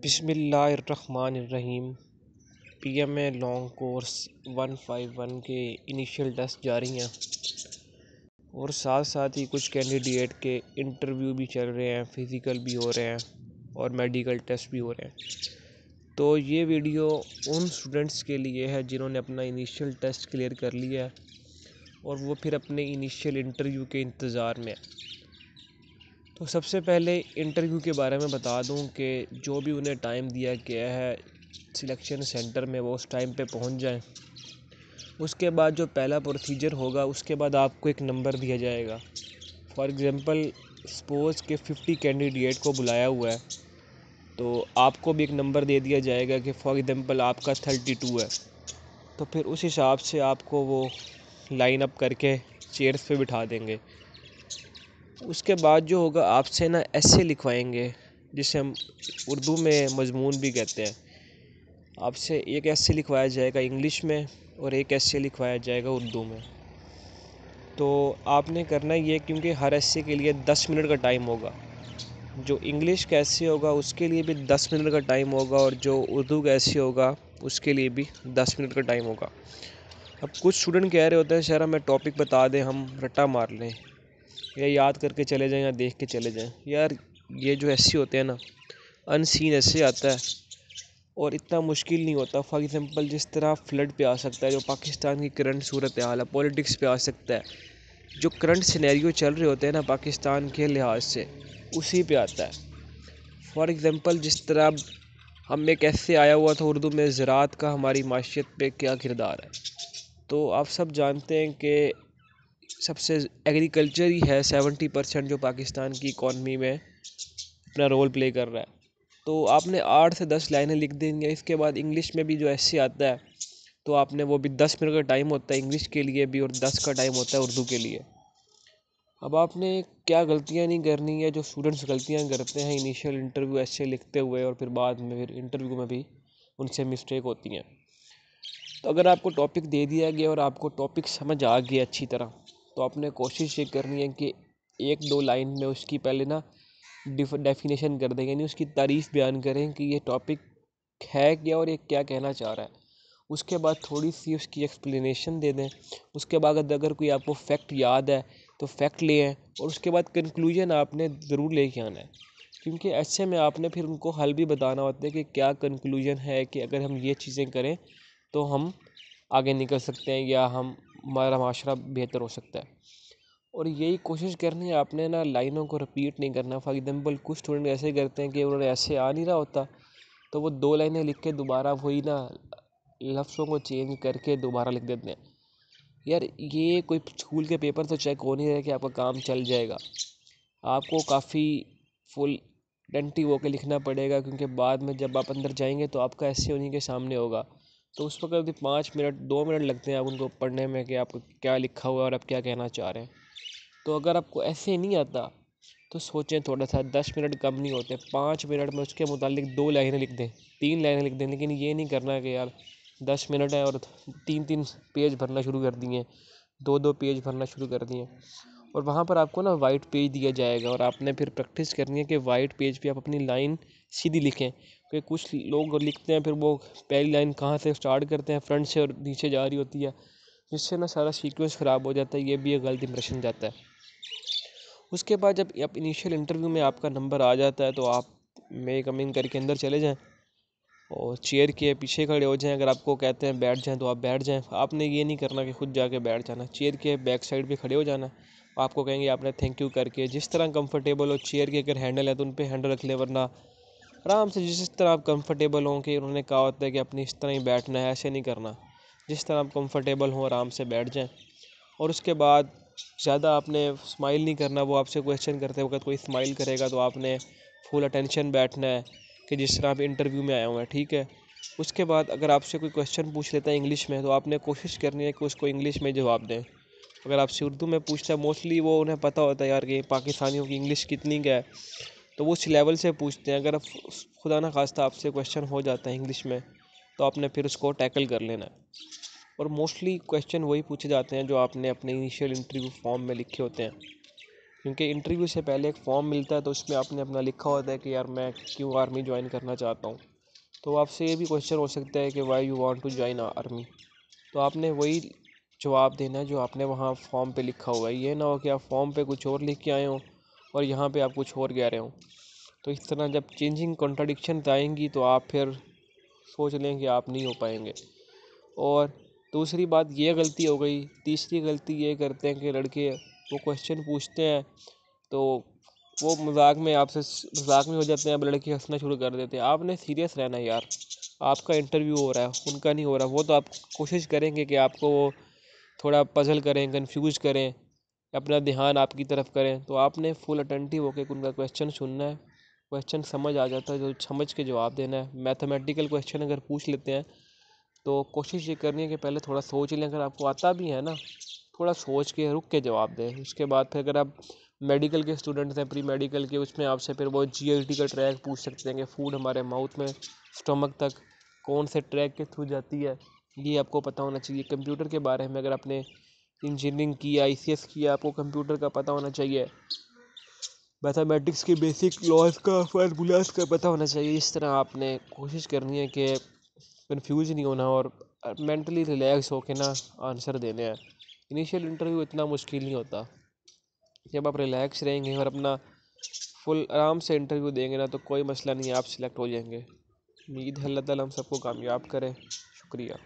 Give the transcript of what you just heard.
बिस्मिल्लाहिर्रहमानिर्रहीम। PMA long course 151 के initial test जारी हैं और साथ साथ ही कुछ कैंडिडेट के इंटरव्यू भी चल रहे हैं, फिज़िकल भी हो रहे हैं और मेडिकल टेस्ट भी हो रहे हैं। तो ये वीडियो उन स्टूडेंट्स के लिए है जिन्होंने अपना इनिशियल टेस्ट क्लियर कर लिया है और वो फिर अपने इनिशियल इंटरव्यू के इंतज़ार में है। तो सबसे पहले इंटरव्यू के बारे में बता दूं कि जो भी उन्हें टाइम दिया गया है सिलेक्शन सेंटर में वो उस टाइम पे पहुंच जाएं। उसके बाद जो पहला प्रोसीजर होगा उसके बाद आपको एक नंबर दिया जाएगा। फॉर एग्ज़ाम्पल सपोज़ के 50 कैंडिडेट को बुलाया हुआ है तो आपको भी एक नंबर दे दिया जाएगा कि फॉर एग्ज़ाम्पल आपका 32 है। तो फिर उस हिसाब से आपको वो लाइन अप करके चेयर्स पे बिठा देंगे। उसके बाद जो होगा आपसे ना एस्से लिखवाएंगे, जिसे हम उर्दू में मज़मून भी कहते हैं। आपसे एक एस्से लिखवाया जाएगा इंग्लिश में और एक एस्से लिखवाया जाएगा उर्दू में। तो आपने करना ये, क्योंकि हर एस्से के लिए 10 मिनट का टाइम होगा। जो इंग्लिश का एस्से होगा उसके लिए भी 10 मिनट का टाइम होगा और जो उर्दू का एस्से होगा उसके लिए भी 10 मिनट का टाइम होगा। अब कुछ स्टूडेंट कह रहे होते हैं सर हमें टॉपिक बता दें, हम रट्टा मार लें या याद करके चले जाएं या देख के चले जाएं। यार ये जो एस्से होते हैं ना, अनसीन एस्से आता है और इतना मुश्किल नहीं होता। फॉर एग्ज़ाम्पल जिस तरह फ्लड पे आ सकता है, जो पाकिस्तान की करंट सूरत हाल है, पॉलिटिक्स पे आ सकता है, जो करंट सिनेरियो चल रहे होते हैं ना पाकिस्तान के लिहाज से, उसी पे आता है। फॉर एग्ज़ाम्पल जिस तरह हम एक ऐसे आया हुआ था उर्दू में, ज़राअत का हमारी माशियत पे क्या किरदार है। तो आप सब जानते हैं कि सबसे एग्रीकल्चर ही है 70% जो पाकिस्तान की इकॉनमी में अपना रोल प्ले कर रहा है। तो आपने 8 से 10 लाइनें लिख देंगे। इसके बाद इंग्लिश में भी जो एस्से आता है तो आपने वो भी 10 मिनट का टाइम होता है इंग्लिश के लिए भी और 10 का टाइम होता है उर्दू के लिए। अब आपने क्या गलतियां नहीं करनी है जो स्टूडेंट्स गलतियां करते हैं इनिशियल इंटरव्यू एस्से लिखते हुए और फिर बाद में फिर इंटरव्यू में भी उनसे मिस्टेक होती हैं। तो अगर आपको टॉपिक दे दिया गया और आपको टॉपिक समझ आ गया अच्छी तरह, तो आपने कोशिश ये करनी है कि 1-2 लाइन में उसकी पहले ना डेफिनेशन कर दें, यानी उसकी तारीफ़ बयान करें कि ये टॉपिक है क्या और ये क्या कहना चाह रहा है। उसके बाद थोड़ी सी उसकी एक्सप्लेनेशन दे दें। उसके बाद अगर कोई आपको फैक्ट याद है तो फैक्ट ले आएँ और उसके बाद कंक्लूजन आपने ज़रूर लेके आना है, क्योंकि ऐसे में आपने फिर उनको हल भी बताना होता है कि क्या कंक्लूजन है कि अगर हम ये चीज़ें करें तो हम आगे निकल सकते हैं या हमारा माशरा बेहतर हो सकता है। और यही कोशिश करनी है आपने ना, लाइनों को रिपीट नहीं करना। फॉर एग्ज़ाम्पल कुछ स्टूडेंट ऐसे करते हैं कि उन्होंने ऐसे आ नहीं रहा होता तो वो 2 लाइनें लिख के दोबारा वही ना लफ्ज़ों को चेंज करके दोबारा लिख देते हैं। यार ये कोई स्कूल के पेपर तो चेक हो नहीं रहे कि आपका काम चल जाएगा। आपको काफ़ी फुल अटेंटिव होकर लिखना पड़ेगा, क्योंकि बाद में जब आप अंदर जाएंगे तो आपका ऐसे उन्हीं के सामने होगा। तो उस वक्त भी 5 मिनट 2 मिनट लगते हैं आप उनको पढ़ने में कि आपको क्या लिखा हुआ है और आप क्या कहना चाह रहे हैं। तो अगर आपको ऐसे नहीं आता तो सोचें थोड़ा सा, 10 मिनट कम नहीं होते। 5 मिनट में उसके मुतालिक 2 लाइनें लिख दें, 3 लाइनें लिख दें। लेकिन ये नहीं करना कि यार 10 मिनट है और 3-3 पेज भरना शुरू कर दिए, 2-2 पेज भरना शुरू कर दिए। और वहाँ पर आपको ना वाइट पेज दिया जाएगा और आपने फिर प्रैक्टिस करनी है कि वाइट पेज पे आप अपनी लाइन सीधी लिखें। क्योंकि कुछ लोग लिखते हैं फिर वो पहली लाइन कहाँ से स्टार्ट करते हैं, फ्रंट से, और नीचे जा रही होती है, जिससे ना सारा सीक्वेंस ख़राब हो जाता है। ये भी एक गलत इंप्रेशन जाता है। उसके बाद जब आप इनिशियल इंटरव्यू में आपका नंबर आ जाता है तो आप मे कमिंग करके अंदर चले जाएं और चेयर के पीछे खड़े हो जाएं। अगर आपको कहते हैं बैठ जाएं तो आप बैठ जाएं। आपने ये नहीं करना कि खुद जाके बैठ जाना, चेयर के बैक साइड पे खड़े हो जाना। आपको कहेंगे आपने थैंक यू करके जिस तरह कंफर्टेबल हो, चेयर के अगर हैंडल है तो उन पर हैंडल रख ले, वरना आराम से जिस तरह आप कंफर्टेबल हों। कि उन्होंने कहा होता है कि अपनी इस तरह ही बैठना है, ऐसे नहीं करना। जिस तरह आप कंफर्टेबल हों आराम से बैठ जाएं। और उसके बाद ज़्यादा आपने स्माइल नहीं करना। वो आपसे क्वेश्चन करते वक्त कोई स्माइल करेगा तो आपने फुल अटेंशन बैठना है कि जिस तरह आप इंटरव्यू में आए हुए हैं, ठीक है। उसके बाद अगर आपसे कोई क्वेश्चन पूछ लेता है इंग्लिश में तो आपने कोशिश करनी है कि उसको इंग्लिश में जवाब दें। अगर आपसे उर्दू में पूछता है, मोस्टली वो उन्हें पता होता है यार कि पाकिस्तानियों की इंग्लिश कितनी क्या है, तो वो उस लेवल से पूछते हैं। अगर खुदा ना खास्ता आपसे क्वेश्चन हो जाता है इंग्लिश में तो आपने फिर उसको टैकल कर लेना है। और मोस्टली क्वेश्चन वही पूछे जाते हैं जो आपने अपने इनिशियल इंटरव्यू फॉर्म में लिखे होते हैं। क्योंकि इंटरव्यू से पहले एक फॉर्म मिलता है तो उसमें आपने अपना लिखा होता है कि यार मैं क्यों आर्मी ज्वाइन करना चाहता हूँ। तो आपसे ये भी क्वेश्चन हो सकता है कि why you want to join army. तो आपने वही जवाब देना है जो आपने वहाँ फॉर्म पे लिखा हुआ है। ये ना हो कि आप फॉर्म पे कुछ और लिख के आए हो और यहाँ पे आप कुछ और कह रहे हो। तो इस तरह जब चेंजिंग कॉन्ट्राडिक्शन आएंगी तो आप फिर सोच लें कि आप नहीं हो पाएंगे। और दूसरी बात ये गलती हो गई। तीसरी गलती ये करते हैं कि लड़के वो क्वेश्चन पूछते हैं तो वो मजाक में हो जाते हैं। अब लड़के हंसना शुरू कर देते हैं। आपने सीरियस रहना है यार, आपका इंटरव्यू हो रहा है, उनका नहीं हो रहा। वो तो आप कोशिश करेंगे कि आपको वो थोड़ा पजल करें, कंफ्यूज करें, अपना ध्यान आपकी तरफ करें। तो आपने फुल अटेंटिव होकर उनका क्वेश्चन सुनना है। क्वेश्चन समझ आ जाता है जो समझ के जवाब देना है। मैथमेटिकल क्वेश्चन अगर पूछ लेते हैं तो कोशिश ये करनी है कि पहले थोड़ा सोच लें। अगर आपको आता भी है ना, थोड़ा सोच के रुक के जवाब दें। उसके बाद फिर अगर आप मेडिकल के स्टूडेंट्स हैं, प्री मेडिकल के, उसमें आपसे फिर वो जीआईटी का ट्रैक पूछ सकते हैं कि फूड हमारे माउथ में स्टमक तक कौन से ट्रैक के थ्रू जाती है, ये आपको पता होना चाहिए। कंप्यूटर के बारे में अगर आपने इंजीनियरिंग की, आईसीएस किया, आपको कंप्यूटर का पता होना चाहिए। मैथमेटिक्स के बेसिक लॉज का, फार्मूलाज का पता होना चाहिए। इस तरह आपने कोशिश करनी है कि कंफ्यूज नहीं होना और मेंटली रिलैक्स होके ना आंसर देने हैं। इनिशियल इंटरव्यू इतना मुश्किल नहीं होता। जब आप रिलैक्स रहेंगे और अपना फुल आराम से इंटरव्यू देंगे ना तो कोई मसला नहीं है, आप सिलेक्ट हो जाएंगे। उम्मीद है अल्लाह ताला हम सबको कामयाब करे। शुक्रिया।